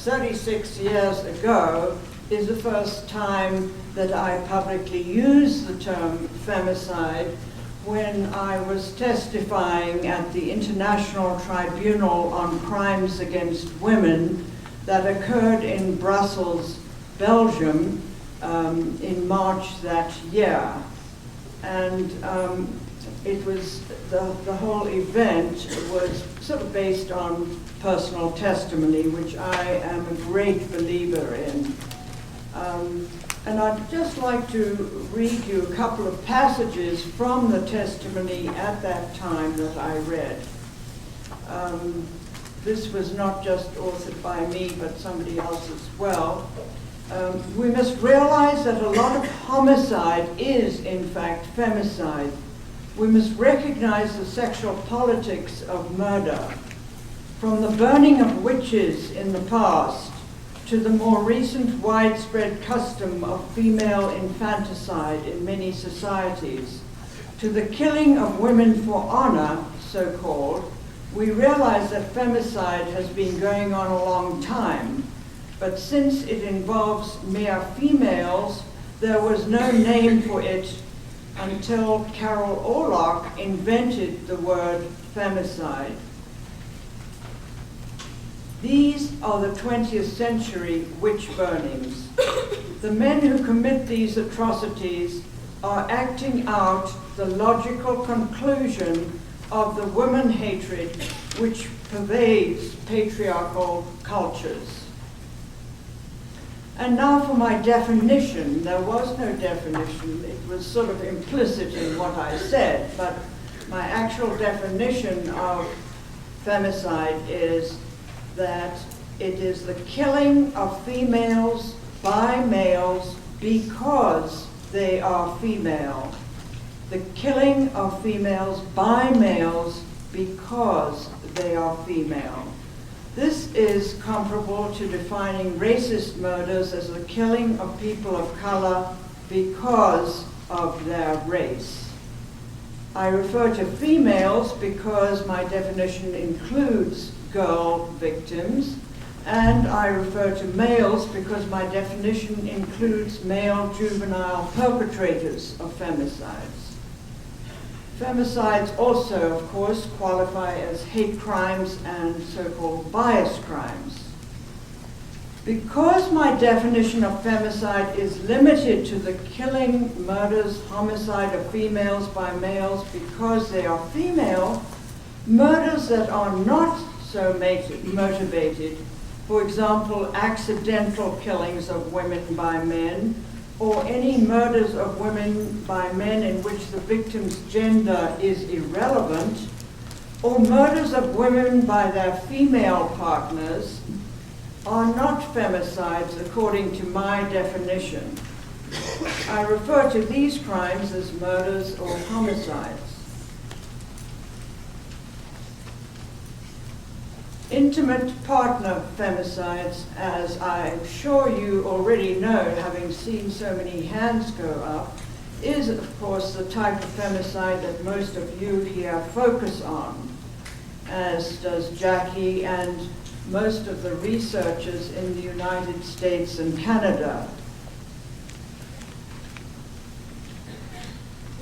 36 years ago is the first time that I publicly used the term femicide when I was testifying at the International Tribunal on Crimes Against Women that occurred in Brussels, Belgium, in March that year. And it was, the whole event was sort of based on personal testimony, which I am a great believer in. And I'd just like to read you a couple of passages from the testimony at that time that I read. This was not just authored by me, but somebody else as well. We must realize that a lot of homicide is, in fact, femicide. We must recognize the sexual politics of murder. From the burning of witches in the past to the more recent widespread custom of female infanticide in many societies, to the killing of women for honor, so-called, we realize that femicide has been going on a long time. But since it involves mere females, there was no name for it until Carol Orlock invented the word femicide. These are the 20th century witch burnings. The men who commit these atrocities are acting out the logical conclusion of the woman hatred which pervades patriarchal cultures. And now for my definition. There was no definition. It was sort of implicit in what I said, but my actual definition of femicide is that it is the killing of females by males because they are female. The killing of females by males because they are female. This is comparable to defining racist murders as the killing of people of color because of their race. I refer to females because my definition includes girl victims, and I refer to males because my definition includes male juvenile perpetrators of femicides. Femicides also, of course, qualify as hate crimes and so-called bias crimes. Because my definition of femicide is limited to the killing, murders, homicide of females by males because they are female, murders that are not so motivated, for example, accidental killings of women by men, or any murders of women by men in which the victim's gender is irrelevant, or murders of women by their female partners, are not femicides according to my definition. I refer to these crimes as murders or homicides. Intimate partner femicides, as I'm sure you already know, having seen so many hands go up, is of course the type of femicide that most of you here focus on, as does Jackie and most of the researchers in the United States and Canada.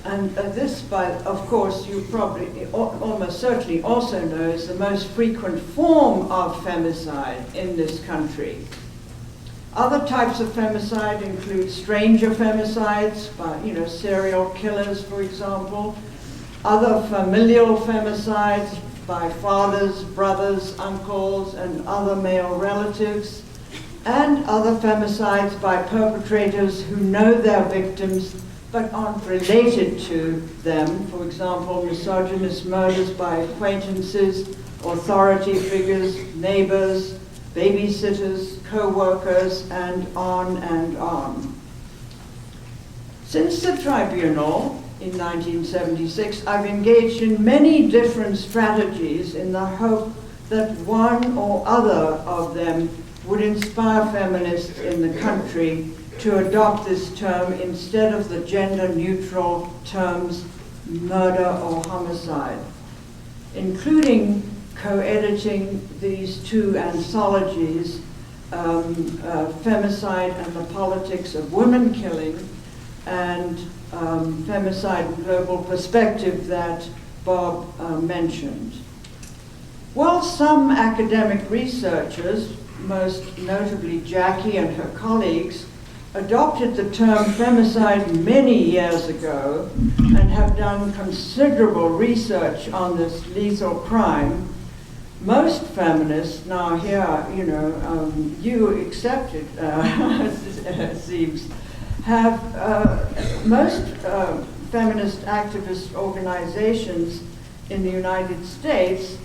And this, of course, you probably almost certainly also know is the most frequent form of femicide in this country. Other types of femicide include stranger femicides by, serial killers, for example, other familial femicides by fathers, brothers, uncles, and other male relatives, and other femicides by perpetrators who know their victims but aren't related to them. For example, misogynist murders by acquaintances, authority figures, neighbors, babysitters, co-workers, and on and on. Since the tribunal in 1976, I've engaged in many different strategies in the hope that one or other of them would inspire feminists in the country to adopt this term instead of the gender-neutral terms murder or homicide, including co-editing these two anthologies Femicide and the Politics of Women Killing, and Femicide and Global Perspective that Bob mentioned. While some academic researchers, most notably Jackie and her colleagues, adopted the term femicide many years ago and have done considerable research on this lethal crime, most feminists, now here, you know, you accepted, it seems, have, most feminist activist organizations in the United States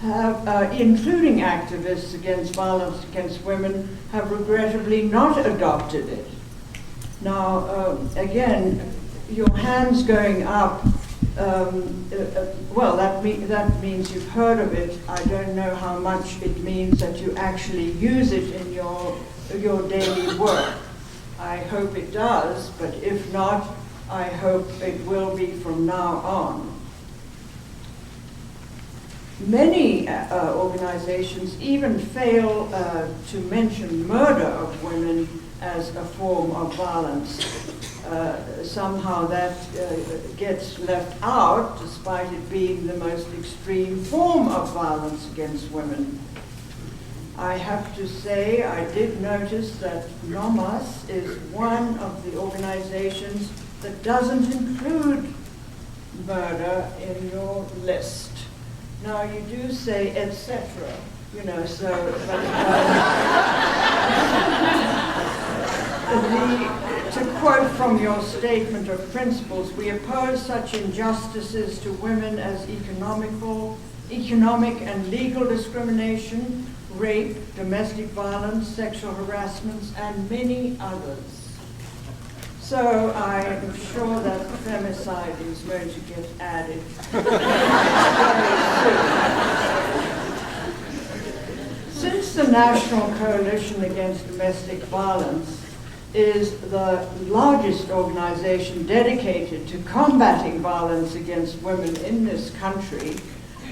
have, including activists against violence against women, have regrettably not adopted it. Now, again, your hands going up, well, that means you've heard of it. I don't know how much it means that you actually use it in your daily work. I hope it does, but if not, I hope it will be from now on. Many organizations even fail to mention murder of women as a form of violence. Somehow that gets left out, despite it being the most extreme form of violence against women. I have to say, I did notice that NOMAS is one of the organizations that doesn't include murder in your list. Now, you do say, etc., you know, so, but, to quote from your statement of principles, we oppose such injustices to women as economic and legal discrimination, rape, domestic violence, sexual harassments, and many others. So I'm sure that femicide is going to get added very soon. Since the National Coalition Against Domestic Violence is the largest organization dedicated to combating violence against women in this country,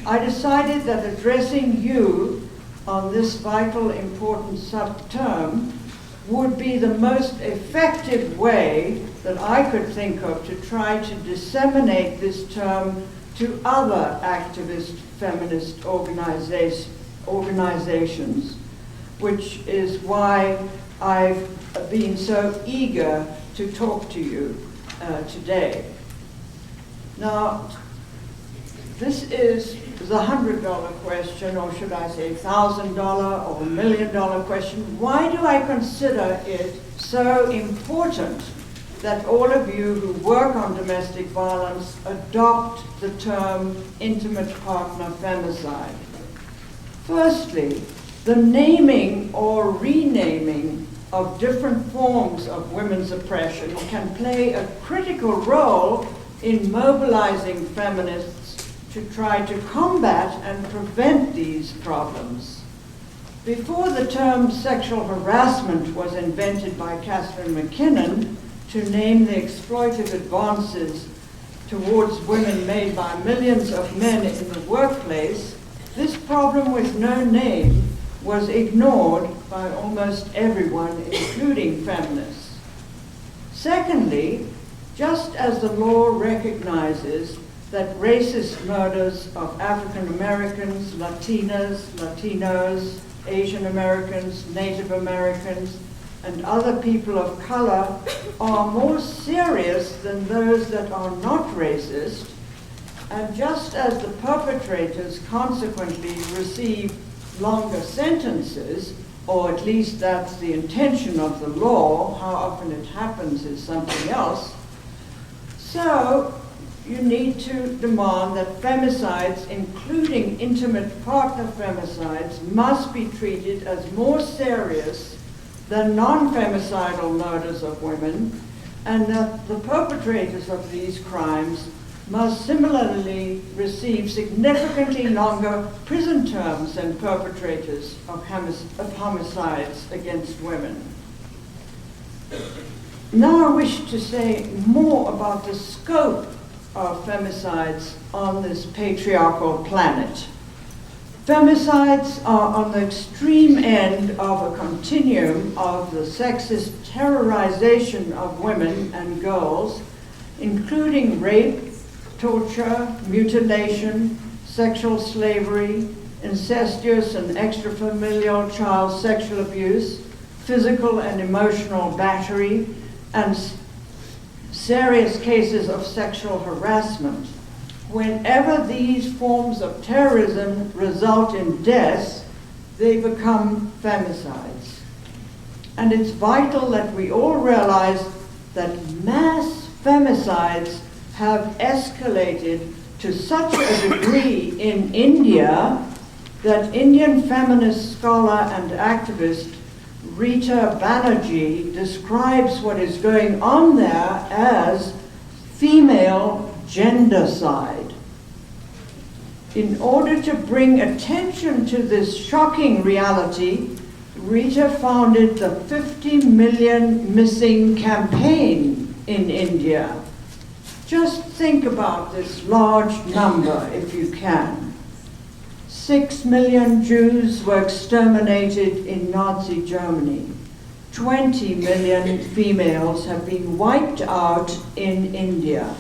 I decided that addressing you on this vital, important subterm would be the most effective way that I could think of to try to disseminate this term to other activist feminist organizations, which is why I've been so eager to talk to you today. Now, this is the $100 question, or should I say $1,000 or $1 million question. Why do I consider it so important that all of you who work on domestic violence adopt the term intimate partner femicide? Firstly, the naming or renaming of different forms of women's oppression can play a critical role in mobilizing feminists to try to combat and prevent these problems. Before the term sexual harassment was invented by Catherine McKinnon to name the exploitative advances towards women made by millions of men in the workplace, this problem with no name was ignored by almost everyone, including feminists. Secondly, just as the law recognizes that racist murders of African Americans, Latinos, Asian Americans, Native Americans, and other people of color are more serious than those that are not racist, and just as the perpetrators consequently receive longer sentences, or at least that's the intention of the law, how often it happens is something else, so you need to demand that femicides, including intimate partner femicides, must be treated as more serious than non-femicidal murders of women, and that the perpetrators of these crimes must similarly receive significantly longer prison terms than perpetrators of homicides against women. Now I wish to say more about the scope of femicides on this patriarchal planet. Femicides are on the extreme end of a continuum of the sexist terrorization of women and girls, including rape, torture, mutilation, sexual slavery, incestuous and extrafamilial child sexual abuse, physical and emotional battery, and serious cases of sexual harassment. Whenever these forms of terrorism result in deaths, they become femicides. And it's vital that we all realize that mass femicides have escalated to such a degree in India that Indian feminist scholar and activist Rita Banerjee describes what is going on there as female gendercide. In order to bring attention to this shocking reality, Rita founded the 50 Million Missing campaign in India. Just think about this large number if you can. 6 million Jews were exterminated in Nazi Germany. 20 million females have been wiped out in India.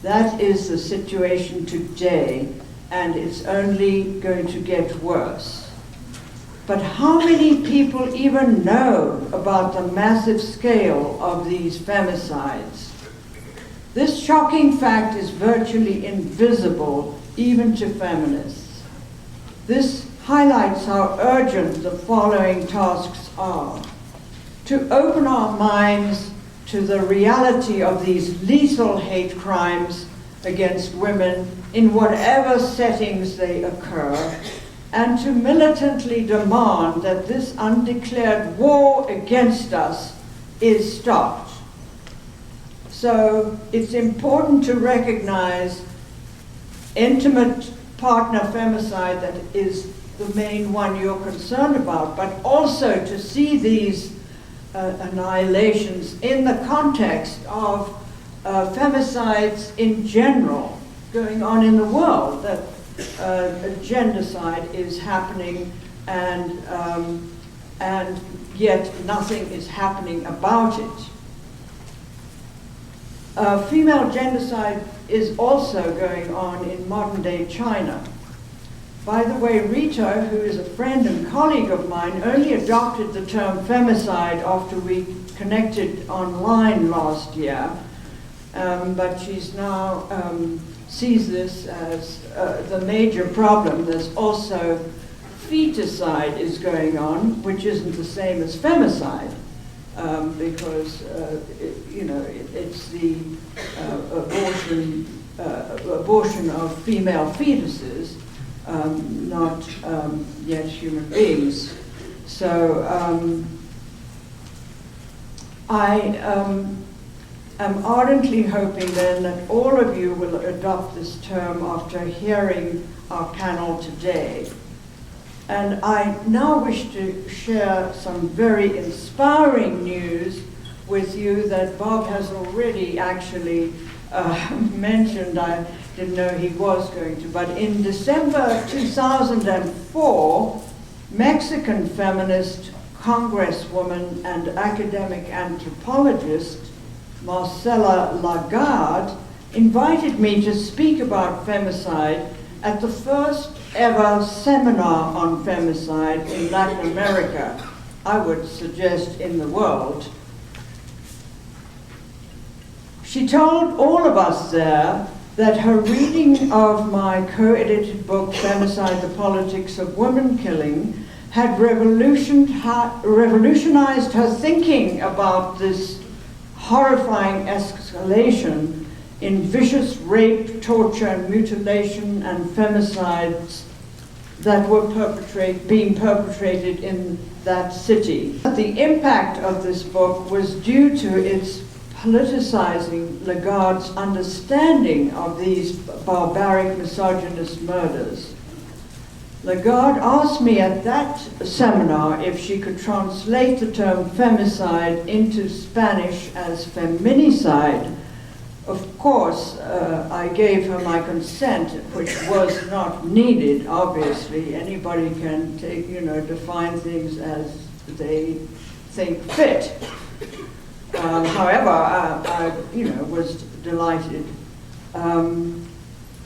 That is the situation today, and it's only going to get worse. But how many people even know about the massive scale of these femicides? This shocking fact is virtually invisible even to feminists. This highlights how urgent the following tasks are: to open our minds to the reality of these lethal hate crimes against women in whatever settings they occur, and to militantly demand that this undeclared war against us is stopped. So it's important to recognize intimate partner femicide, that is the main one you're concerned about, but also to see these annihilations in the context of femicides in general going on in the world, that gendercide is happening and yet nothing is happening about it. Female gendercide is also going on in modern-day China. By the way, Rita, who is a friend and colleague of mine, only adopted the term femicide after we connected online last year, but she's now sees this as the major problem. There's also feticide is going on, which isn't the same as femicide, because it's the abortion of female fetuses, not yet human beings. So I am ardently hoping then that all of you will adopt this term after hearing our panel today. And I now wish to share some very inspiring news with you that Bob has already actually mentioned. I didn't know he was going to, but in December 2004, Mexican feminist congresswoman and academic anthropologist Marcela Lagarde invited me to speak about femicide at the first ever seminar on femicide in Latin America, I would suggest in the world. She told all of us there that her reading of my co-edited book, Femicide, The Politics of Woman Killing, had revolutionized her thinking about this horrifying escalation in vicious rape, torture, and mutilation and femicides that were being perpetrated in that city. The impact of this book was due to its politicizing Lagarde's understanding of these barbaric misogynist murders. Lagarde asked me at that seminar if she could translate the term femicide into Spanish as feminicide, Of course, I gave her my consent, which was not needed, obviously. Anybody can take, define things as they think fit. However, I was delighted.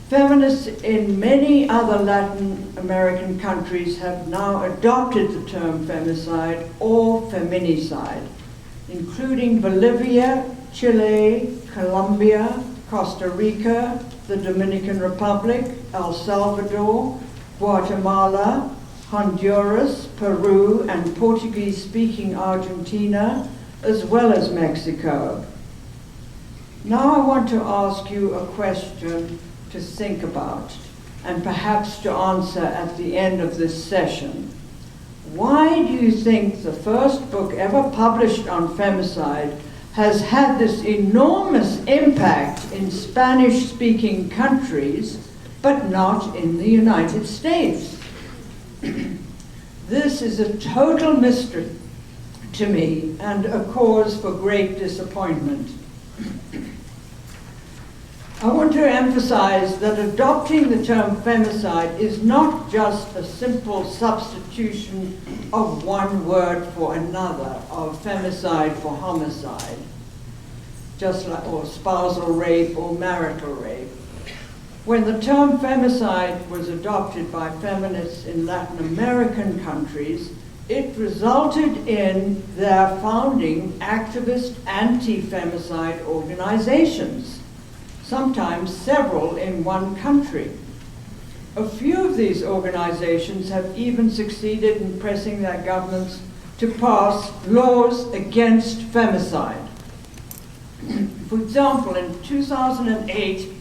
Feminists in many other Latin American countries have now adopted the term femicide or feminicide, including Bolivia, Chile, Colombia, Costa Rica, the Dominican Republic, El Salvador, Guatemala, Honduras, Peru, and Portuguese-speaking Argentina, as well as Mexico. Now I want to ask you a question to think about, and perhaps to answer at the end of this session. Why do you think the first book ever published on femicide has had this enormous impact in Spanish-speaking countries, but not in the United States? This is a total mystery to me and a cause for great disappointment. I want to emphasize that adopting the term femicide is not just a simple substitution of one word for another, of femicide for homicide, just like, or spousal rape or marital rape. When the term femicide was adopted by feminists in Latin American countries, it resulted in their founding activist anti-femicide organizations, sometimes several in one country. A few of these organizations have even succeeded in pressing their governments to pass laws against femicide. For example, in 2008,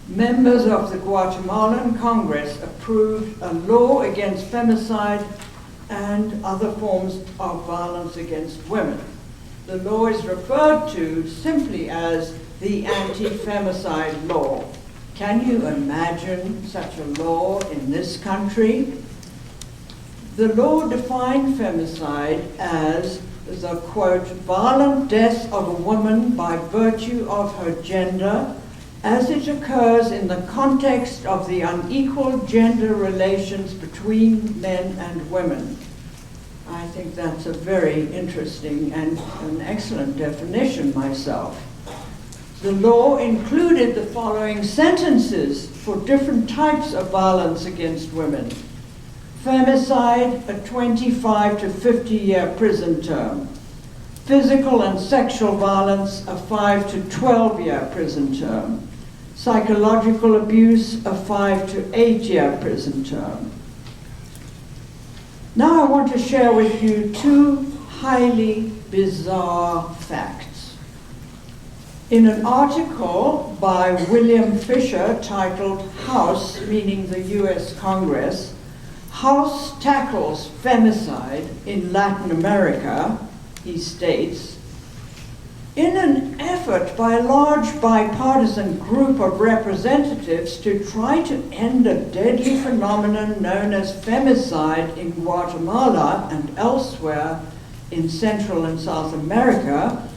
members of the Guatemalan Congress approved a law against femicide and other forms of violence against women. The law is referred to simply as the anti-femicide law. Can you imagine such a law in this country? The law defined femicide as the, quote, violent death of a woman by virtue of her gender as it occurs in the context of the unequal gender relations between men and women. I think that's a very interesting and an excellent definition myself. The law included the following sentences for different types of violence against women. Femicide, a 25 to 50-year prison term. Physical and sexual violence, a 5 to 12-year prison term. Psychological abuse, a 5 to 8-year prison term. Now I want to share with you two highly bizarre facts. In an article by William Fisher titled House, meaning the US Congress, House Tackles Femicide in Latin America, he states, in an effort by a large bipartisan group of representatives to try to end a deadly phenomenon known as femicide in Guatemala and elsewhere in Central and South America,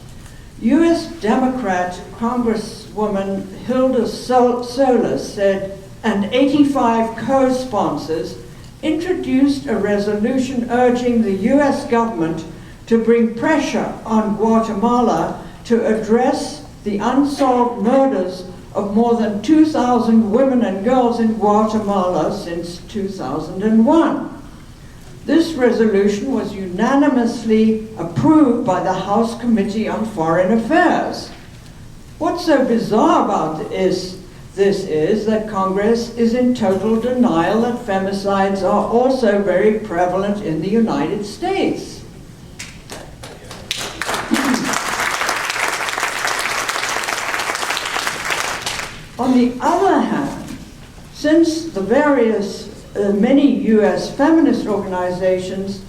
U.S. Democrat Congresswoman Hilda Solis said, and 85 co-sponsors introduced a resolution urging the U.S. government to bring pressure on Guatemala to address the unsolved murders of more than 2,000 women and girls in Guatemala since 2001. This resolution was unanimously approved by the House Committee on Foreign Affairs. What's so bizarre about this is that Congress is in total denial that femicides are also very prevalent in the United States. On the other hand, since the many U.S. feminist organizations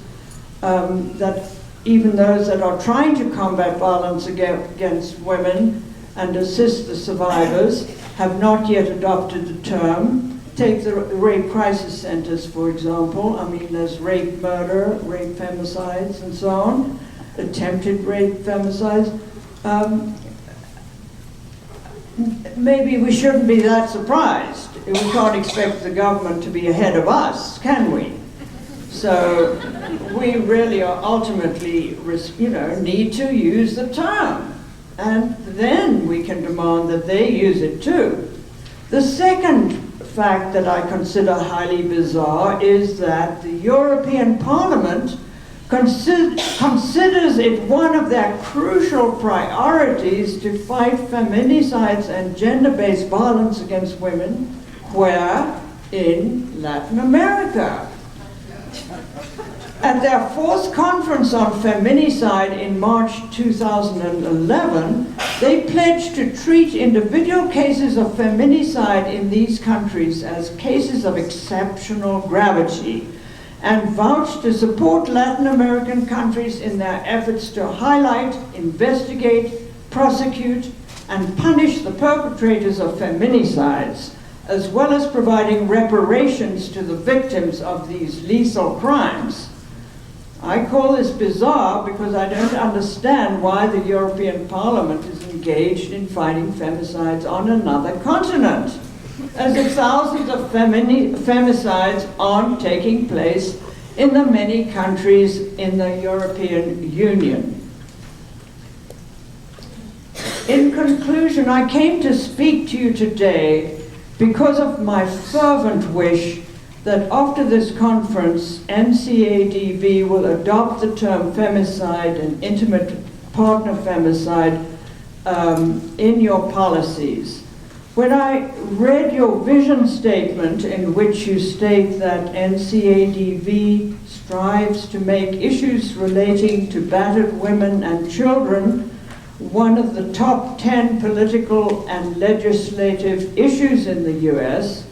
that even those that are trying to combat violence against women and assist the survivors have not yet adopted the term. Take the rape crisis centers, for example. I mean, there's rape murder, rape femicides, and so on, attempted rape femicides. maybe we shouldn't be that surprised. We can't expect the government to be ahead of us, can we? So we really are ultimately, need to use the term. And then we can demand that they use it too. The second fact that I consider highly bizarre is that the European Parliament considers it one of their crucial priorities to fight feminicides and gender-based violence against women, where? In Latin America. At their fourth conference on feminicide in March 2011, they pledged to treat individual cases of feminicide in these countries as cases of exceptional gravity, and vouched to support Latin American countries in their efforts to highlight, investigate, prosecute, and punish the perpetrators of feminicides, as well as providing reparations to the victims of these lethal crimes. I call this bizarre because I don't understand why the European Parliament is engaged in fighting femicides on another continent, as if thousands of femicides aren't taking place in the many countries in the European Union. In conclusion, I came to speak to you today because of my fervent wish that after this conference, NCADV will adopt the term femicide and intimate partner femicide in your policies. When I read your vision statement, in which you state that NCADV strives to make issues relating to battered women and children one of the top 10 political and legislative issues in the US,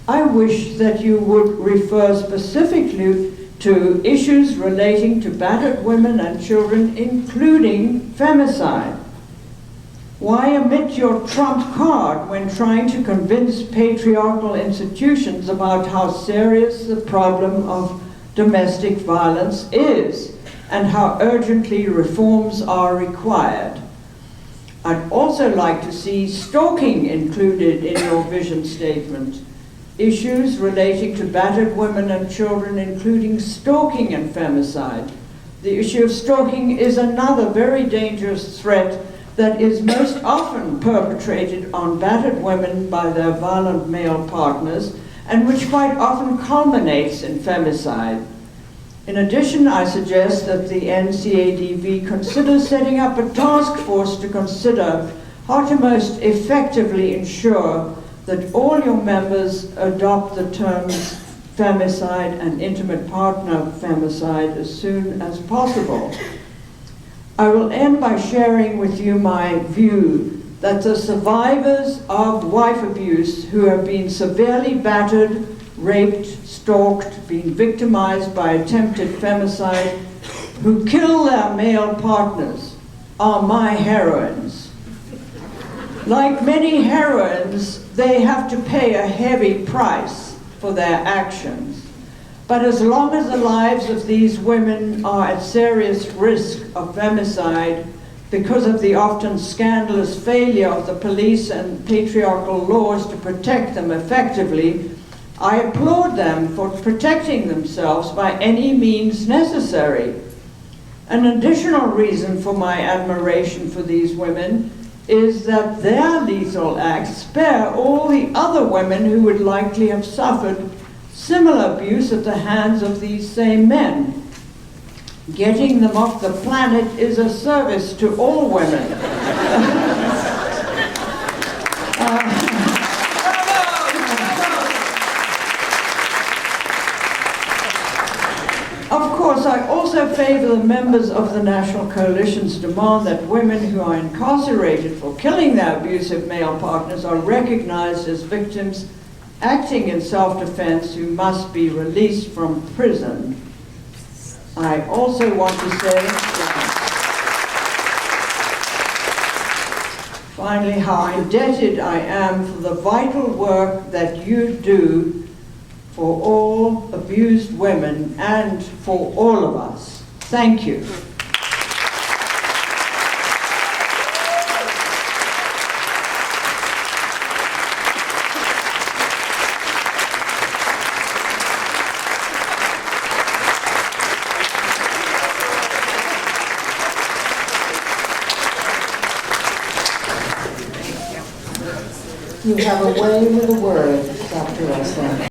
I wish that you would refer specifically to issues relating to battered women and children, including femicide. Why omit your trump card when trying to convince patriarchal institutions about how serious the problem of domestic violence is and how urgently reforms are required? I'd also like to see stalking included in your vision statement. Issues relating to battered women and children, including stalking and femicide. The issue of stalking is another very dangerous threat that is most often perpetrated on battered women by their violent male partners, and which quite often culminates in femicide. In addition, I suggest that the NCADV consider setting up a task force to consider how to most effectively ensure that all your members adopt the terms femicide and intimate partner femicide as soon as possible. I will end by sharing with you my view that the survivors of wife abuse who have been severely battered, raped, stalked, been victimized by attempted femicide, who kill their male partners, are my heroines. Like many heroines, they have to pay a heavy price for their actions. But as long as the lives of these women are at serious risk of femicide because of the often scandalous failure of the police and patriarchal laws to protect them effectively, I applaud them for protecting themselves by any means necessary. An additional reason for my admiration for these women is that their lethal acts spare all the other women who would likely have suffered similar abuse at the hands of these same men. Getting them off the planet is a service to all women. Of course, I also favor the members of the National Coalition's demand that women who are incarcerated for killing their abusive male partners are recognized as victims acting in self-defense who must be released from prison. I also want to say, finally, how indebted I am for the vital work that you do for all abused women and for all of us. Thank you. You have a way with a word, Dr. Russell.